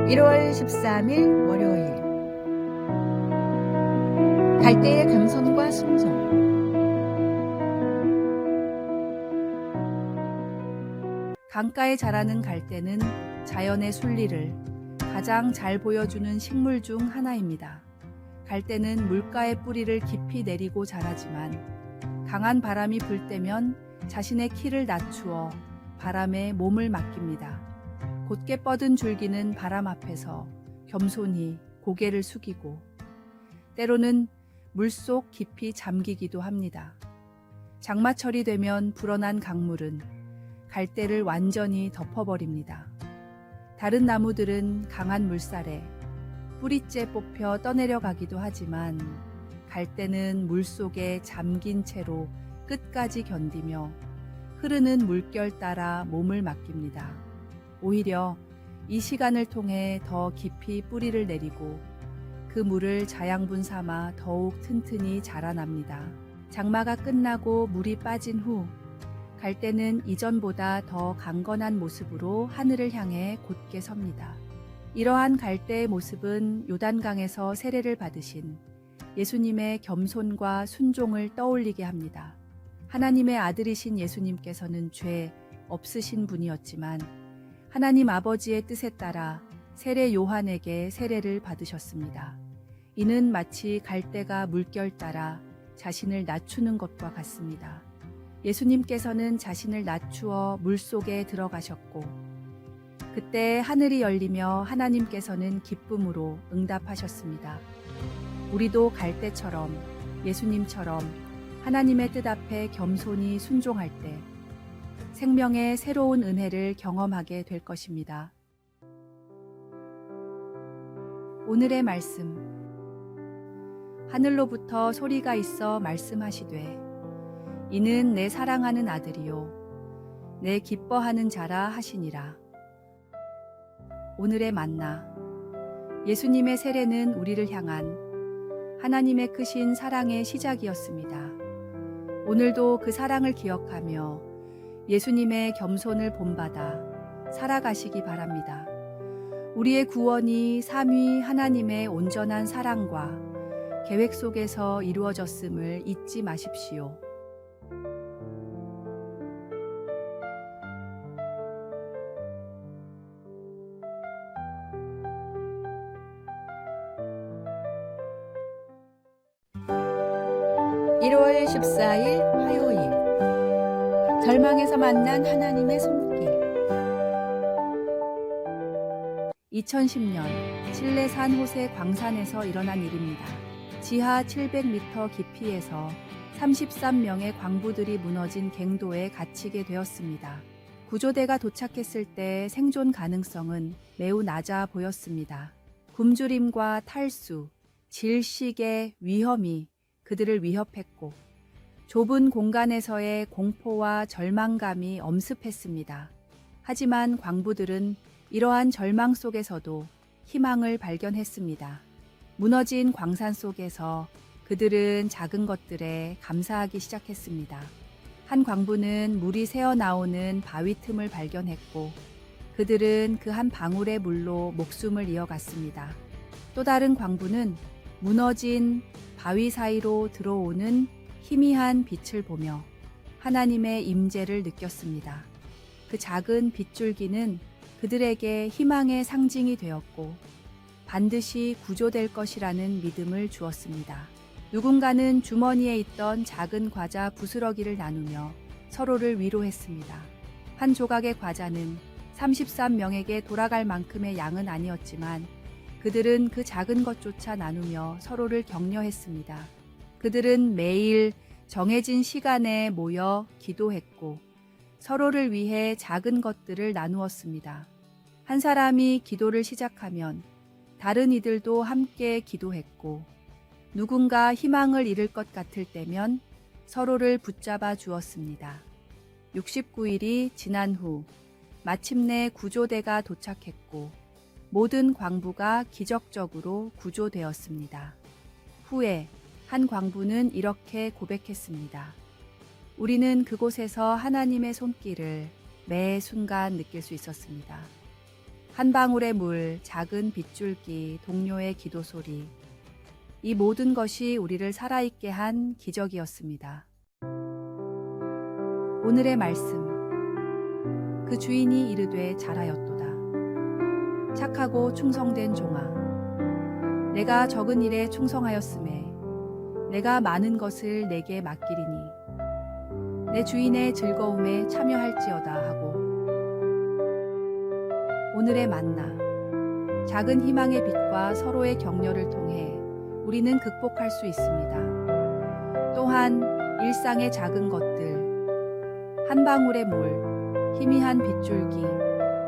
1월 13일 월요일. 갈대의 겸손과 순종. 강가에 자라는 갈대는 자연의 순리를 가장 잘 보여주는 식물 중 하나입니다. 갈대는 물가의 뿌리를 깊이 내리고 자라지만 강한 바람이 불 때면 자신의 키를 낮추어 바람에 몸을 맡깁니다. 곧게 뻗은 줄기는 바람 앞에서 겸손히 고개를 숙이고 때로는 물속 깊이 잠기기도 합니다. 장마철이 되면 불어난 강물은 갈대를 완전히 덮어버립니다. 다른 나무들은 강한 물살에 뿌리째 뽑혀 떠내려가기도 하지만 갈대는 물속에 잠긴 채로 끝까지 견디며 흐르는 물결 따라 몸을 맡깁니다. 오히려 이 시간을 통해 더 깊이 뿌리를 내리고 그 물을 자양분 삼아 더욱 튼튼히 자라납니다. 장마가 끝나고 물이 빠진 후 갈대는 이전보다 더 강건한 모습으로 하늘을 향해 곧게 섭니다. 이러한 갈대의 모습은 요단강에서 세례를 받으신 예수님의 겸손과 순종을 떠올리게 합니다. 하나님의 아들이신 예수님께서는 죄 없으신 분이었지만 하나님 아버지의 뜻에 따라 세례 요한에게 세례를 받으셨습니다. 이는 마치 갈대가 물결 따라 자신을 낮추는 것과 같습니다. 예수님께서는 자신을 낮추어 물속에 들어가셨고 그때 하늘이 열리며 하나님께서는 기쁨으로 응답하셨습니다. 우리도 갈대처럼 예수님처럼 하나님의 뜻 앞에 겸손히 순종할 때 생명의 새로운 은혜를 경험하게 될 것입니다. 오늘의 말씀. 하늘로부터 소리가 있어 말씀하시되 이는 내 사랑하는 아들이요 내 기뻐하는 자라 하시니라. 오늘의 만나. 예수님의 세례는 우리를 향한 하나님의 크신 사랑의 시작이었습니다. 오늘도 그 사랑을 기억하며 예수님의 겸손을 본받아 살아가시기 바랍니다. 우리의 구원이 삼위 하나님의 온전한 사랑과 계획 속에서 이루어졌음을 잊지 마십시오. (1월 14일) 화요일. 절망에서 만난 하나님의 손길. 2010년 칠레 산호세 광산에서 일어난 일입니다. 지하 700m 깊이에서 33명의 광부들이 무너진 갱도에 갇히게 되었습니다. 구조대가 도착했을 때 생존 가능성은 매우 낮아 보였습니다. 굶주림과 탈수, 질식의 위험이 그들을 위협했고 좁은 공간에서의 공포와 절망감이 엄습했습니다. 하지만 광부들은 이러한 절망 속에서도 희망을 발견했습니다. 무너진 광산 속에서 그들은 작은 것들에 감사하기 시작했습니다. 한 광부는 물이 새어나오는 바위 틈을 발견했고 그들은 그 한 방울의 물로 목숨을 이어갔습니다. 또 다른 광부는 무너진 바위 사이로 들어오는 희미한 빛을 보며 하나님의 임재를 느꼈습니다. 그 작은 빗줄기는 그들에게 희망의 상징이 되었고 반드시 구조될 것이라는 믿음을 주었습니다. 누군가는 주머니에 있던 작은 과자 부스러기를 나누며 서로를 위로했습니다. 한 조각의 과자는 33명에게 돌아갈 만큼의 양은 아니었지만 그들은 그 작은 것조차 나누며 서로를 격려했습니다. 그들은 매일 정해진 시간에 모여 기도했고 서로를 위해 작은 것들을 나누었습니다. 한 사람이 기도를 시작하면 다른 이들도 함께 기도했고 누군가 희망을 잃을 것 같을 때면 서로를 붙잡아 주었습니다. 69일이 지난 후 마침내 구조대가 도착했고 모든 광부가 기적적으로 구조되었습니다. 후에 한 광부는 이렇게 고백했습니다. 우리는 그곳에서 하나님의 손길을 매 순간 느낄 수 있었습니다. 한 방울의 물, 작은 빗줄기, 동료의 기도 소리. 이 모든 것이 우리를 살아있게 한 기적이었습니다. 오늘의 말씀. 그 주인이 이르되 잘하였도다. 착하고 충성된 종아. 내가 적은 일에 충성하였음에 내가 많은 것을 내게 맡기리니 내 주인의 즐거움에 참여할지어다 하고. 오늘의 만나. 작은 희망의 빛과 서로의 격려를 통해 우리는 극복할 수 있습니다. 또한 일상의 작은 것들, 한 방울의 물, 희미한 빗줄기,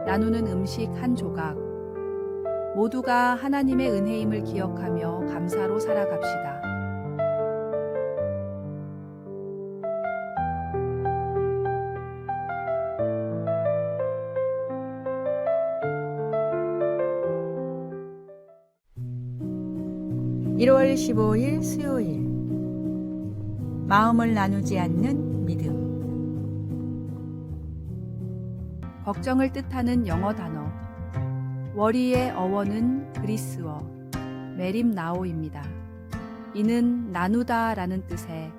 나누는 음식 한 조각, 모두가 하나님의 은혜임을 기억하며 감사로 살아갑시다. (1월 15일) 수요일. 마음을 나누지 않는 믿음. 걱정을 뜻하는 영어 단어. 워리의 어원은 그리스어 메림나오입니다. 이는 나누다 라는 뜻의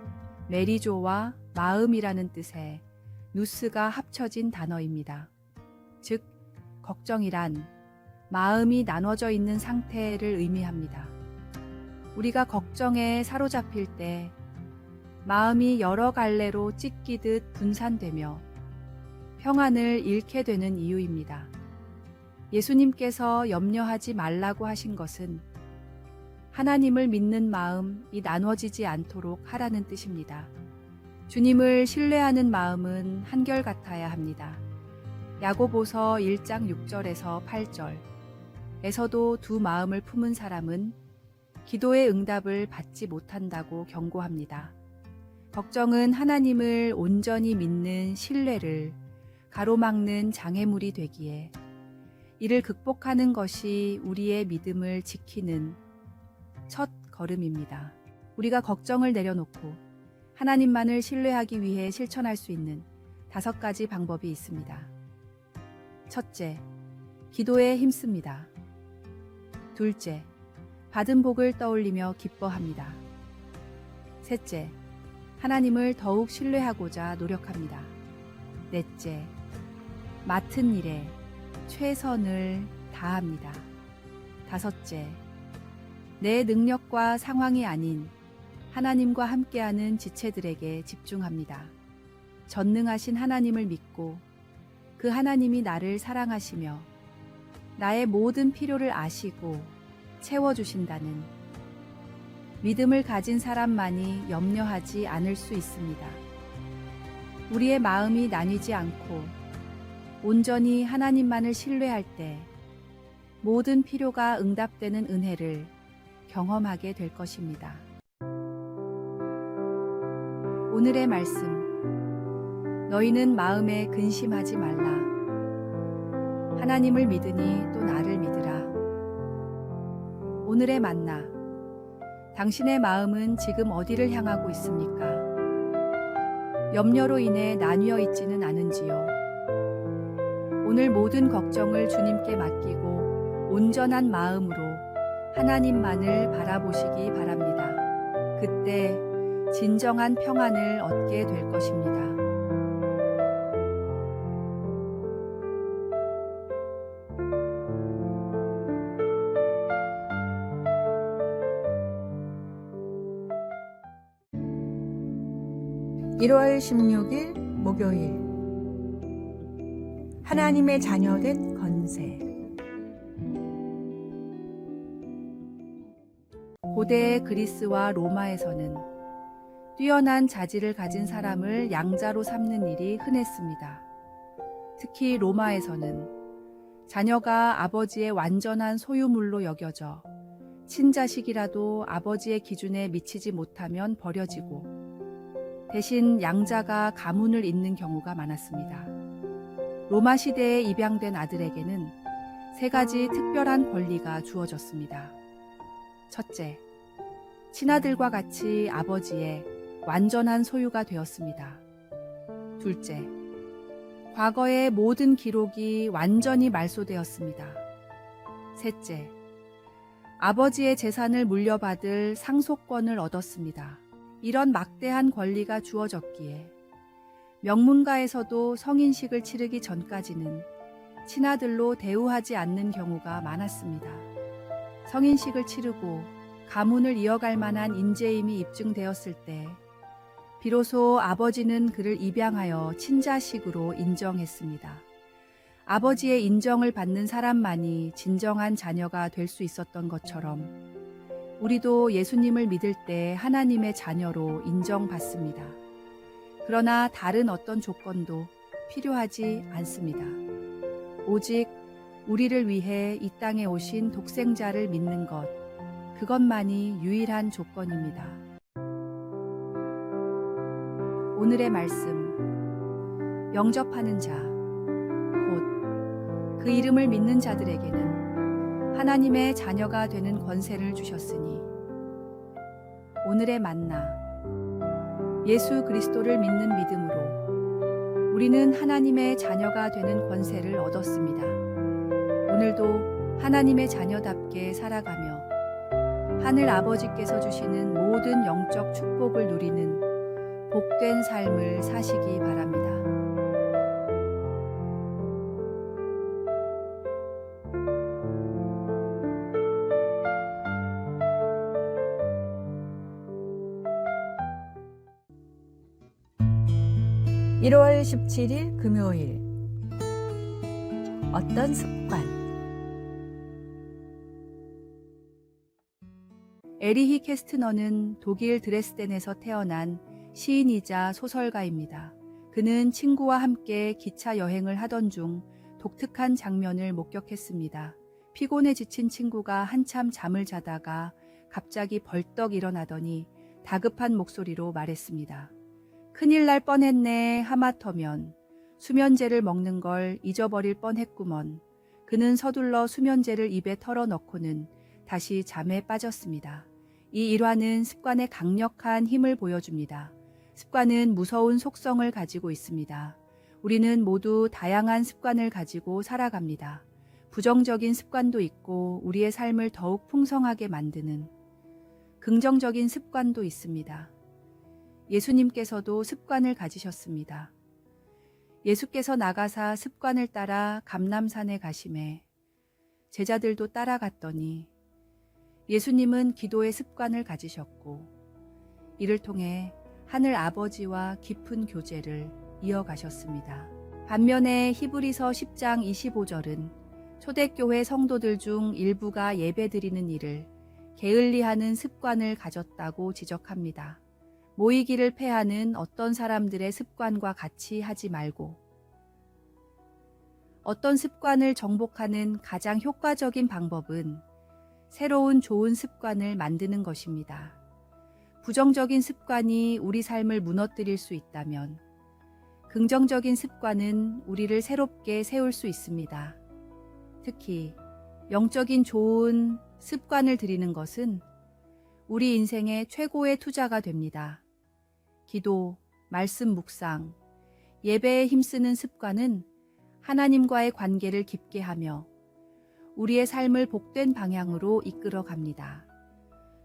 메리조와 마음이라는 뜻의 누스가 합쳐진 단어입니다. 즉, 걱정이란 마음이 나눠져 있는 상태를 의미합니다. 우리가 걱정에 사로잡힐 때 마음이 여러 갈래로 찢기듯 분산되며 평안을 잃게 되는 이유입니다. 예수님께서 염려하지 말라고 하신 것은 하나님을 믿는 마음이 나눠지지 않도록 하라는 뜻입니다. 주님을 신뢰하는 마음은 한결같아야 합니다. 야고보서 1장 6절에서 8절에서도 두 마음을 품은 사람은 기도의 응답을 받지 못한다고 경고합니다. 걱정은 하나님을 온전히 믿는 신뢰를 가로막는 장애물이 되기에 이를 극복하는 것이 우리의 믿음을 지키는 첫 걸음입니다. 우리가 걱정을 내려놓고 하나님만을 신뢰하기 위해 실천할 수 있는 5가지 방법이 있습니다. 첫째, 기도에 힘씁니다. 둘째, 받은 복을 떠올리며 기뻐합니다. 셋째, 하나님을 더욱 신뢰하고자 노력합니다. 넷째, 맡은 일에 최선을 다합니다. 다섯째, 내 능력과 상황이 아닌 하나님과 함께하는 지체들에게 집중합니다. 전능하신 하나님을 믿고 그 하나님이 나를 사랑하시며 나의 모든 필요를 아시고 채워주신다는 믿음을 가진 사람만이 염려하지 않을 수 있습니다. 우리의 마음이 나뉘지 않고 온전히 하나님만을 신뢰할 때 모든 필요가 응답되는 은혜를 경험하게 될 것입니다. 오늘의 말씀. 너희는 마음에 근심하지 말라. 하나님을 믿으니 또 나를 믿으라. 오늘의 만나. 당신의 마음은 지금 어디를 향하고 있습니까? 염려로 인해 나뉘어 있지는 않은지요? 오늘 모든 걱정을 주님께 맡기고 온전한 마음으로 하나님만을 바라보시기 바랍니다. 그때 진정한 평안을 얻게 될 것입니다. (1월 16일) 목요일. 하나님의 자녀된 건세. 고대 그리스와 로마에서는 뛰어난 자질을 가진 사람을 양자로 삼는 일이 흔했습니다. 특히 로마에서는 자녀가 아버지의 완전한 소유물로 여겨져 친자식이라도 아버지의 기준에 미치지 못하면 버려지고 대신 양자가 가문을 잇는 경우가 많았습니다. 로마 시대에 입양된 아들에게는 3가지 특별한 권리가 주어졌습니다. 첫째, 친아들과 같이 아버지의 완전한 소유가 되었습니다. 둘째, 과거의 모든 기록이 완전히 말소되었습니다. 셋째, 아버지의 재산을 물려받을 상속권을 얻었습니다. 이런 막대한 권리가 주어졌기에 명문가에서도 성인식을 치르기 전까지는 친아들로 대우하지 않는 경우가 많았습니다. 성인식을 치르고 가문을 이어갈 만한 인재임이 입증되었을 때 비로소 아버지는 그를 입양하여 친자식으로 인정했습니다. 아버지의 인정을 받는 사람만이 진정한 자녀가 될 수 있었던 것처럼 우리도 예수님을 믿을 때 하나님의 자녀로 인정받습니다. 그러나 다른 어떤 조건도 필요하지 않습니다. 오직 우리를 위해 이 땅에 오신 독생자를 믿는 것, 그것만이 유일한 조건입니다. 오늘의 말씀, 영접하는 자, 곧 그 이름을 믿는 자들에게는 하나님의 자녀가 되는 권세를 주셨으니. 오늘의 만나, 예수 그리스도를 믿는 믿음으로 우리는 하나님의 자녀가 되는 권세를 얻었습니다. 오늘도 하나님의 자녀답게 살아가며 하늘 아버지께서 주시는 모든 영적 축복을 누리는 복된 삶을 사시기 바랍니다. (1월 17일) 금요일. 어떤 습관? 에리히 캐스트너는 독일 드레스덴에서 태어난 시인이자 소설가입니다. 그는 친구와 함께 기차 여행을 하던 중 독특한 장면을 목격했습니다. 피곤에 지친 친구가 한참 잠을 자다가 갑자기 벌떡 일어나더니 다급한 목소리로 말했습니다. 큰일 날 뻔했네. 하마터면 수면제를 먹는 걸 잊어버릴 뻔했구먼. 그는 서둘러 수면제를 입에 털어넣고는 다시 잠에 빠졌습니다. 이 일화는 습관의 강력한 힘을 보여줍니다. 습관은 무서운 속성을 가지고 있습니다. 우리는 모두 다양한 습관을 가지고 살아갑니다. 부정적인 습관도 있고 우리의 삶을 더욱 풍성하게 만드는 긍정적인 습관도 있습니다. 예수님께서도 습관을 가지셨습니다. 예수께서 나가사 습관을 따라 감람산에 가시매 제자들도 따라갔더니 예수님은 기도의 습관을 가지셨고 이를 통해 하늘 아버지와 깊은 교제를 이어가셨습니다. 반면에 히브리서 10장 25절은 초대교회 성도들 중 일부가 예배드리는 일을 게을리하는 습관을 가졌다고 지적합니다. 모이기를 패하는 어떤 사람들의 습관과 같이 하지 말고 어떤 습관을 정복하는 가장 효과적인 방법은 새로운 좋은 습관을 만드는 것입니다. 부정적인 습관이 우리 삶을 무너뜨릴 수 있다면 긍정적인 습관은 우리를 새롭게 세울 수 있습니다. 특히 영적인 좋은 습관을 들이는 것은 우리 인생의 최고의 투자가 됩니다. 기도, 말씀 묵상, 예배에 힘쓰는 습관은 하나님과의 관계를 깊게 하며 우리의 삶을 복된 방향으로 이끌어 갑니다.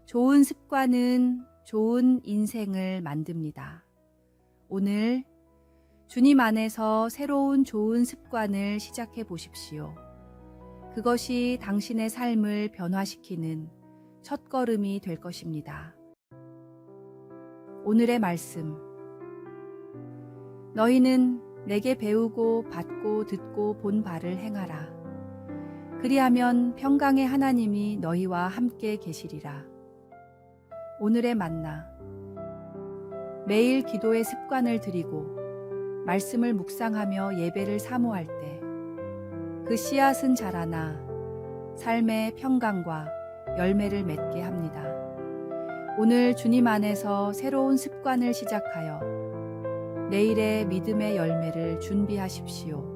좋은 습관은 좋은 인생을 만듭니다. 오늘 주님 안에서 새로운 좋은 습관을 시작해 보십시오. 그것이 당신의 삶을 변화시키는 첫걸음이 될 것입니다. 오늘의 말씀. 너희는 내게 배우고 받고 듣고 본 바를 행하라. 그리하면 평강의 하나님이 너희와 함께 계시리라. 오늘의 만나. 매일 기도의 습관을 들이고 말씀을 묵상하며 예배를 사모할 때 그 씨앗은 자라나 삶의 평강과 열매를 맺게 합니다. 오늘 주님 안에서 새로운 습관을 시작하여 내일의 믿음의 열매를 준비하십시오.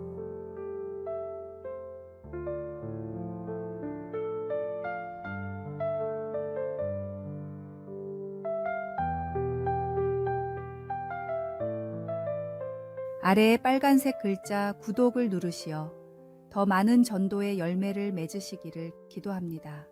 아래의 빨간색 글자 구독을 누르시어 더 많은 전도의 열매를 맺으시기를 기도합니다.